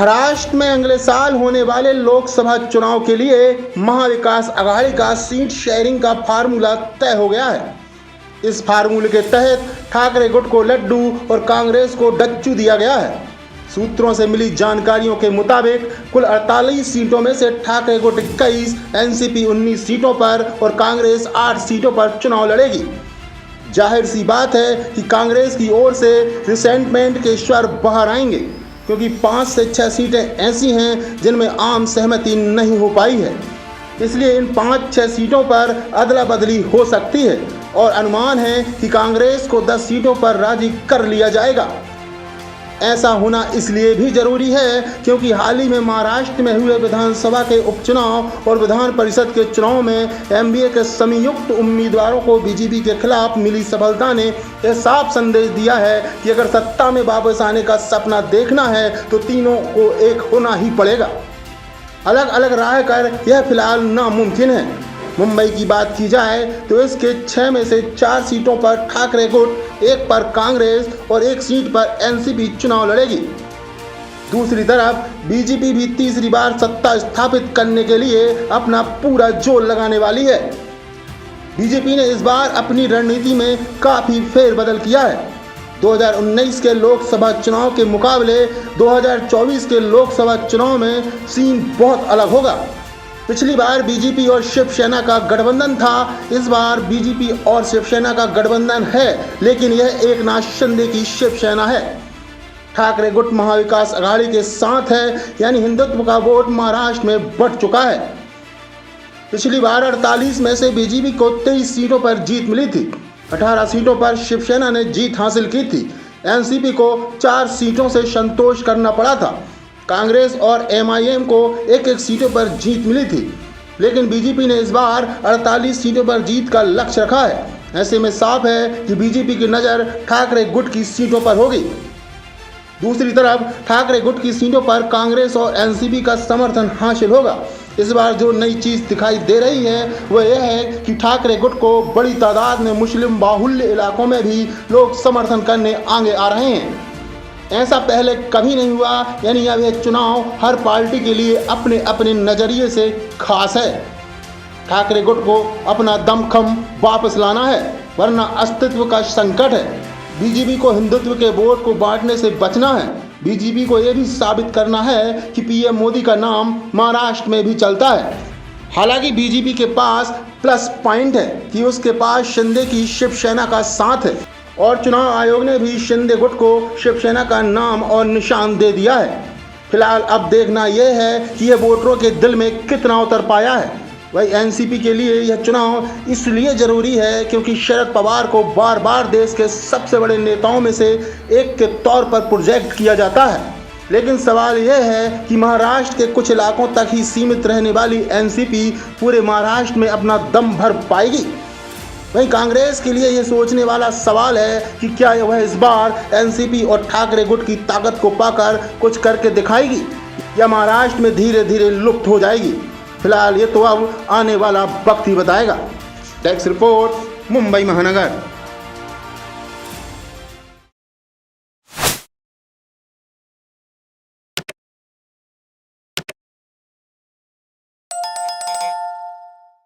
महाराष्ट्र में अगले साल होने वाले लोकसभा चुनाव के लिए महाविकास आघाड़ी का सीट शेयरिंग का फार्मूला तय हो गया है। इस फार्मूले के तहत ठाकरे गुट को लड्डू और कांग्रेस को डच्चू दिया गया है। सूत्रों से मिली जानकारियों के मुताबिक कुल 48 सीटों में से ठाकरे गुट 21, एनसीपी 19 सीटों पर और कांग्रेस 8 सीटों पर चुनाव लड़ेगी। जाहिर सी बात है कि कांग्रेस की ओर से रिसेंटमेंट के स्वर बाहर आएंगे, क्योंकि 5 से 6 सीटें ऐसी हैं जिनमें आम सहमति नहीं हो पाई है। इसलिए इन 5-6 सीटों पर अदला बदली हो सकती है और अनुमान है कि कांग्रेस को 10 सीटों पर राजी कर लिया जाएगा। ऐसा होना इसलिए भी जरूरी है क्योंकि हाल ही में महाराष्ट्र में हुए विधानसभा के उपचुनाव और विधान परिषद के चुनाव में एमवीए के संयुक्त उम्मीदवारों को बीजेपी के खिलाफ मिली सफलता ने यह साफ संदेश दिया है कि अगर सत्ता में वापस आने का सपना देखना है तो तीनों को एक होना ही पड़ेगा। अलग अलग राह कर यह फिलहाल नामुमकिन है। मुंबई की बात की जाए तो इसके 6 में से 4 सीटों पर ठाकरे गुट, 1 पर कांग्रेस और 1 सीट पर एनसीपी चुनाव लड़ेगी। दूसरी तरफ बीजेपी भी तीसरी बार सत्ता स्थापित करने के लिए अपना पूरा जोर लगाने वाली है। बीजेपी ने इस बार अपनी रणनीति में काफ़ी फेरबदल किया है। 2019 के लोकसभा चुनाव के मुकाबले 2024 के लोकसभा चुनाव में सीन बहुत अलग होगा। पिछली बार बीजेपी और शिवसेना का गठबंधन था, इस बार बीजेपी और शिवसेना का गठबंधन है, लेकिन यह एकनाथ शिंदे की शिवसेना है। ठाकरे गुट महाविकास आघाड़ी के साथ है, यानी हिंदुत्व का वोट महाराष्ट्र में बढ़ चुका है। पिछली बार 48 में से बीजेपी को 23 सीटों पर जीत मिली थी। 18 सीटों पर शिवसेना ने जीत हासिल की थी। एनसीपी को 4 सीटों से संतोष करना पड़ा था। कांग्रेस और एमआईएम को 1-1 सीटों पर जीत मिली थी, लेकिन बीजेपी ने इस बार 48 सीटों पर जीत का लक्ष्य रखा है। ऐसे में साफ है कि बीजेपी की नज़र ठाकरे गुट की सीटों पर होगी। दूसरी तरफ ठाकरे गुट की सीटों पर कांग्रेस और एनसीपी का समर्थन हासिल होगा। इस बार जो नई चीज़ दिखाई दे रही है वह यह है कि ठाकरे गुट को बड़ी तादाद में मुस्लिम बाहुल्य इलाकों में भी लोग समर्थन करने आगे आ रहे हैं। ऐसा पहले कभी नहीं हुआ, यानी अब यह चुनाव हर पार्टी के लिए अपने अपने नज़रिए से खास है। ठाकरे गुट को अपना दमखम वापस लाना है, वरना अस्तित्व का संकट है। बीजेपी को हिंदुत्व के वोट को बांटने से बचना है। बीजेपी को यह भी साबित करना है कि पीएम मोदी का नाम महाराष्ट्र में भी चलता है। हालांकि बीजेपी के पास प्लस पॉइंट है कि उसके पास शिंदे की शिवसेना का साथ है और चुनाव आयोग ने भी शिंदे गुट को शिवसेना का नाम और निशान दे दिया है। फिलहाल अब देखना यह है कि यह वोटरों के दिल में कितना उतर पाया है। वही एनसीपी के लिए यह चुनाव इसलिए ज़रूरी है क्योंकि शरद पवार को बार बार देश के सबसे बड़े नेताओं में से एक के तौर पर प्रोजेक्ट किया जाता है। लेकिन सवाल यह है कि महाराष्ट्र के कुछ इलाकों तक ही सीमित रहने वाली एनसीपी पूरे महाराष्ट्र में अपना दम भर पाएगी। वहीं कांग्रेस के लिए यह सोचने वाला सवाल है कि क्या वह इस बार एनसीपी और ठाकरे गुट की ताकत को पाकर कुछ करके दिखाएगी या महाराष्ट्र में धीरे धीरे लुप्त हो जाएगी। फिलहाल ये तो अब आने वाला वक्त ही बताएगा। डेस्क रिपोर्ट, मुंबई महानगर।